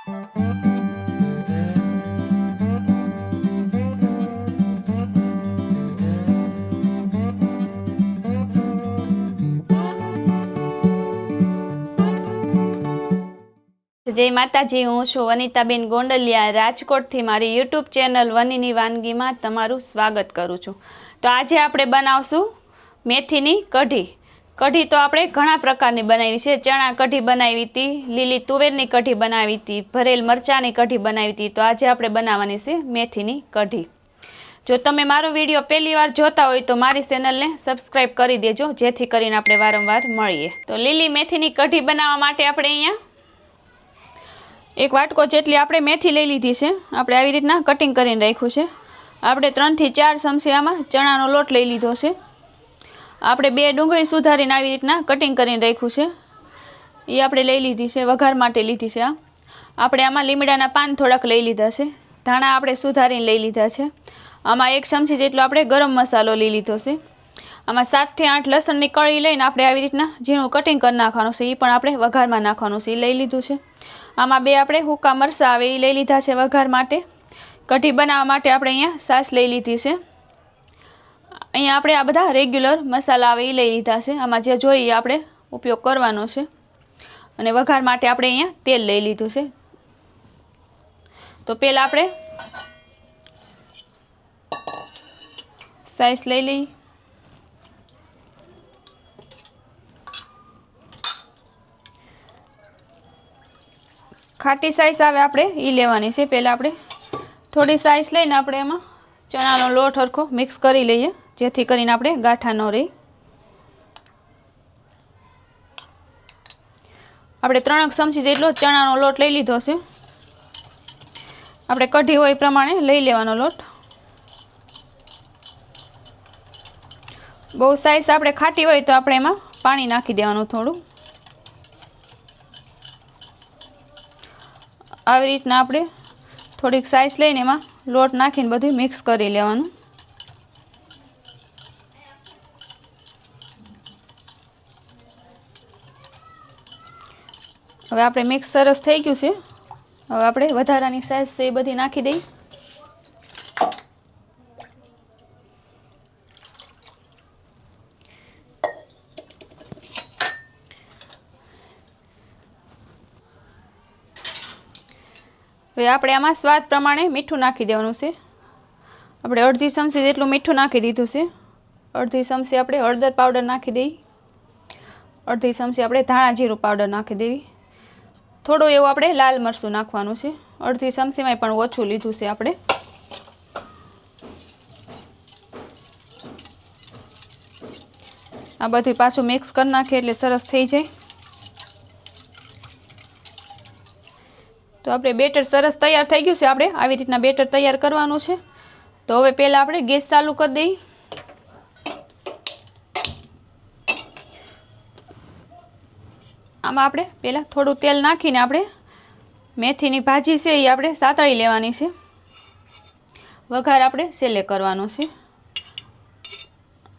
जय माताजी, हूँ छुं वनिताबेन गोंडलिया राजकोट थी मारी यूट्यूब चेनल वनीनी वानगी में तमारू स्वागत करूँ छूँ। तो आज आपणे बनावशुं मेथीनी कढ़ी। कढ़ी तो आपणे घणा प्रकारनी बनावी छे। चना कढ़ी बनावी थी, लीली तुवेरनी कढ़ी बनावी थी, भरेल मरचानी कढ़ी बनावी थी। तो आज आपणे बनाववानी छे मेथीनी कढ़ी। जो तमे मारो विडियो पहली वार जोता होय तो मारी चेनल ने सब्सक्राइब करी देजो, जेथी करीने आपणे वारंवार मळीए। तो लीली मेथीनी कढ़ी बनाववा माटे आपणे अहींया एक वाटको जेटली आपणे मेथी लई लीधी छे। आपणे आवी रीतना कटिंग करीने राख्युं छे। आपणे 3 થી 4 चमची आमां चणानो लोट लई लीधो छे। आपणे 2 डુંગળી सुधारीने आवी रीतना कटिंग करीने राख्युं छे। ए आपणे लई लीधी छे, वघार माटे लीधी छे। आपणे आमां લીમડાના પાન થોડાક લઈ લીધા છે। ધાણા આપણે સુધારીને લઈ લીધા છે। આમાં 1 ચમચી જેટલો આપણે ગરમ મસાલો લઈ લીધો છે। આમાં 7 થી 8 લસણની કળી લઈને આપણે આવી રીતના ઝીણું કટિંગ કરી નાખવાનું છે। એ પણ આપણે વઘારમાં નાખવાનું છે, એ લઈ લીધું છે। આમાં 2 આપણે હુકા મરચાં આવે એ લઈ લીધા છે વઘાર માટે। કઢી બનાવવા માટે આપણે અહીંયા સાસ લઈ લીધી છે। અહીંયા આપણે આ બધા રેગ્યુલર મસાલા આવે એ લઈ લીધા છે। આમાં જે જોઈએ આપણે ઉપયોગ કરવાનો છે। અને વઘાર માટે આપણે અહીંયા તેલ લઈ લીધું છે। તો પહેલાં આપણે સાઈઝ લઈ લઈએ। ખાટી સાઈઝ આવે આપણે એ લેવાની છે। પહેલાં આપણે થોડી સાઈઝ લઈને આપણે એમાં ચણાનો લોટ હરખો મિક્સ કરી લઈએ, જેથી કરીને આપણે ગાંઠા ન રહે। આપણે 3 ચમચી જેટલો ચણાનો લોટ લઈ લીધો છે। આપણે કઢી હોય એ પ્રમાણે લઈ લેવાનો લોટ। બહુ સાઈઝ આપણે ખાટી હોય તો આપણે એમાં પાણી નાખી દેવાનું થોડું। આવી રીતના આપણે થોડીક સાઈઝ લઈને એમાં લોટ નાખીને બધું મિક્સ કરી લેવાનું। હવે આપણે મિક્સ સરસ થઈ ગયું છે। હવે આપણે વધારાની સાઈઝ છે એ બધી નાખી દઈએ। હવે આપણે આમાં સ્વાદ પ્રમાણે મીઠું નાખી દેવાનું છે। આપણે અડધી ચમચી જેટલું મીઠું નાખી દીધું છે। અડધી ચમચી આપણે હળદર પાવડર નાખી દઈએ। અડધી ચમચી આપણે ધાણા જીરું પાવડર નાખી દેવી। થોડું એવું આપણે લાલ મરચું નાખવાનું છે। અડધી ચમચીમાં પણ ઓછું લીધું છે આપણે। આ બધું પાછું મિક્સ કરી નાખીએ એટલે સરસ થઈ જાય। તો આપણે બેટર સરસ તૈયાર થઈ ગયું છે। આપણે આવી રીતના બેટર તૈયાર કરવાનું છે। તો હવે પહેલાં આપણે ગેસ ચાલુ કરી દઈએ। આમાં આપણે પહેલાં થોડું તેલ નાખીને આપણે મેથીની ભાજી છે એ આપણે સાતળી લેવાની છે। વઘાર આપણે છેલ્લે કરવાનો છે।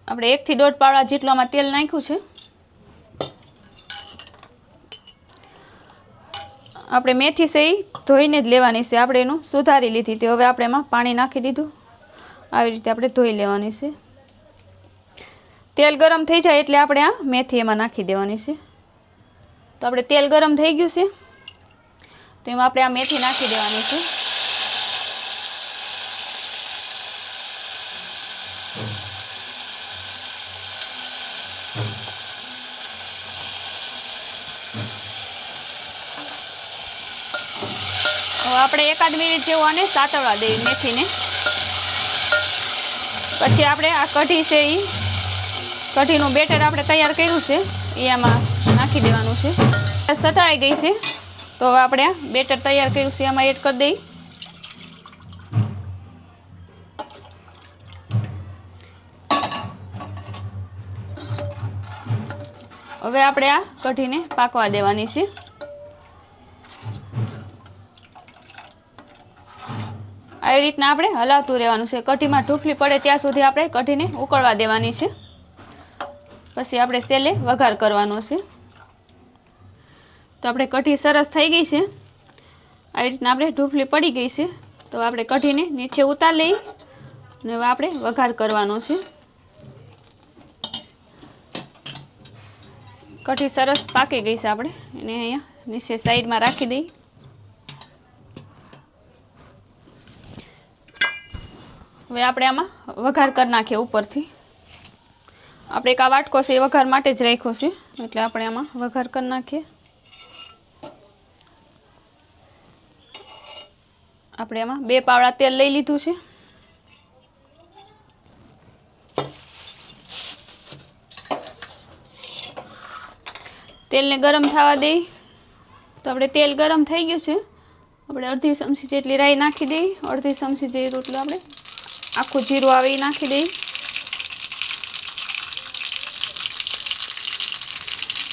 આપણે 1 થી 1.5 પાવડા જેટલું આમાં તેલ નાખ્યું છે। આપણે મેથી છે એ ધોઈને જ લેવાની છે। આપણે એનું સુધારી લીધી હતી। હવે આપણે એમાં પાણી નાખી દીધું। આવી રીતે આપણે ધોઈ લેવાની છે। તેલ ગરમ થઈ જાય એટલે આપણે આ મેથી એમાં નાખી દેવાની છે। તો આપણે તેલ ગરમ થઈ ગયું છે, તો એમાં આપણે આ મેથી નાખી દેવાની છે। આપણે 1 મિનિટ જેવું આને સાતળવા દેવી મેથીને। પછી આપણે આ કઢી છે એ કઢીનું બેટર આપણે તૈયાર કર્યું છે એ આમાં નાખી દેવાનું છે। સતળાઈ ગઈ છે, તો હવે આપણે આ બેટર તૈયાર કર્યું છે એમાં એડ કરી દઈએ। હવે આપણે આ કઢીને પાકવા દેવાની છે। આવી રીતના આપણે હલાવતું રહેવાનું છે। કઢીમાં ઢૂફલી પડે ત્યાં સુધી આપણે કઢીને ઉકળવા દેવાની છે। પછી આપણે છેલ્લે વઘાર કરવાનો છે। તો આપણે કઢી સરસ થઈ ગઈ છે। આવી રીતના આપણે ઢૂફલી પડી ગઈ છે તો આપણે કઢીને નીચે ઉતાર લઈ અને હવે આપણે વઘાર કરવાનો છે. કઢી સરસ પાકી ગઈ છે, આપણે એને અહીંયા નીચે સાઈડમાં રાખી દઈ. હવે આપણે આમાં વઘાર કરી નાખીએ ઉપરથી. આપણે એક આ વાટકો છે એ વઘાર માટે જ રાખ્યો છે એટલે આપણે આમાં વઘાર કરી નાખીએ. આપણે આમાં 2 પાવડા તેલ લઈ લીધું છે. તેલને ગરમ થવા દઈ. તો આપણે તેલ ગરમ થઈ ગયું છે. આપણે અડધી ચમચી જેટલી રાઈ નાખી દઈ. અડધી ચમચી જેટલું આપણે આખું જીરું આવે એ નાખી દઈ.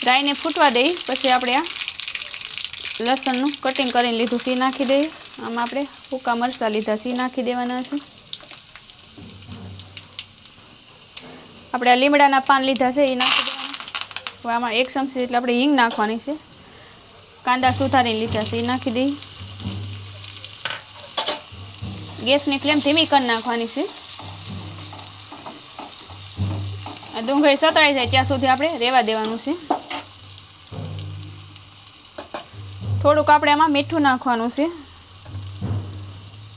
રાઈને ફૂટવા દઈ. પછી આપણે આ લસણનું કટિંગ કરીને લીધું છે એ નાખી દઈએ. આમાં આપણે સૂકા મરચાં લીધા છે એ નાખી દેવાના છે. આપણે આ લીમડાના પાન લીધા છે એ નાખી દેવાના. હવે આમાં 1 ચમચી એટલે આપણે હિંગ નાખવાની છે. કાંદા સુધારીને લીધા છે એ નાખી દઈએ. ગેસની ફ્લેમ ધીમી કરી નાખવાની છે. આ ડુંગળી સતળાઈ જાય ત્યાં સુધી આપણે રહેવા દેવાનું છે. થોડુંક આપણે આમાં મીઠું નાખવાનું છે.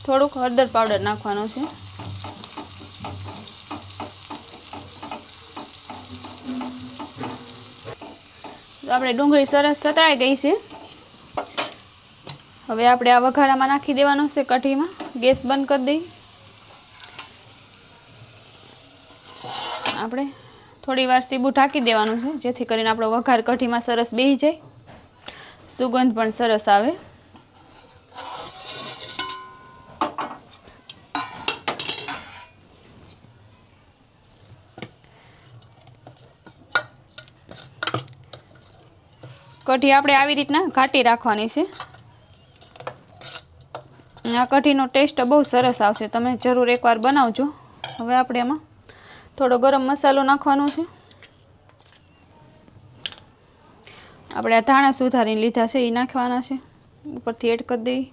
થોડુંક હળદર પાવડર નાખવાનો છે. તો આપણે ડુંગળી સરસ સતળાઈ ગઈ છે. હવે આપણે આ વઘારામાં નાખી દેવાનું છે કઢીમાં. ગેસ બંધ કરી દઈ. આપણે થોડી વાર સીબું ઢાંકી દેવાનું છે જેથી કરીને આપણો વઘાર કઢીમાં સરસ બેસી જાય. સુગંધ પણ સરસ આવે. કઢી આપણે આવી રીતના ઘાટી રાખવાની છે. આ કઢીનો ટેસ્ટ બહુ સરસ આવશે. તમે જરૂર એકવાર બનાવજો. હવે આપણે એમાં થોડો ગરમ મસાલો નાખવાનો છે. આપણે આ ધાણા સુધારીને લીધા છે એ નાખવાના છે. ઉપરથી એડ કરી દઈએ.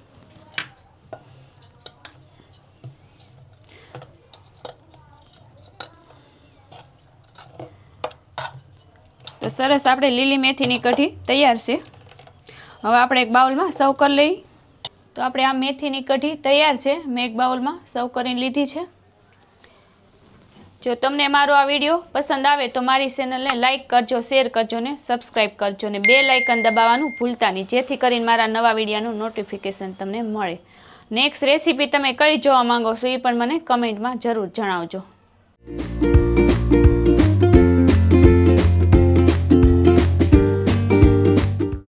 તો સરસ આપણે લીલી મેથીની કઢી તૈયાર છે. હવે આપણે એક બાઉલમાં સર્વ કરી લઈએ. તો આપણે આ મેથીની કઢી તૈયાર છે. મેં એક બાઉલમાં સર્વ કરીને લીધી છે. જો તમને મારો આ વિડીયો પસંદ આવે તો મારી ચેનલને લાઇક કરજો, શેર કરજો ને સબસ્ક્રાઈબ કરજો ને બેલ આઇકન દબાવવાનું ભૂલતા નહીં જેથી કરીને મારા નવા વિડીયોનું નોટિફિકેશન તમને મળે. નેક્સ્ટ રેસીપી તમે કઈ જોવા માંગો છો એ પણ મને કમેન્ટમાં જરૂર જણાવજો.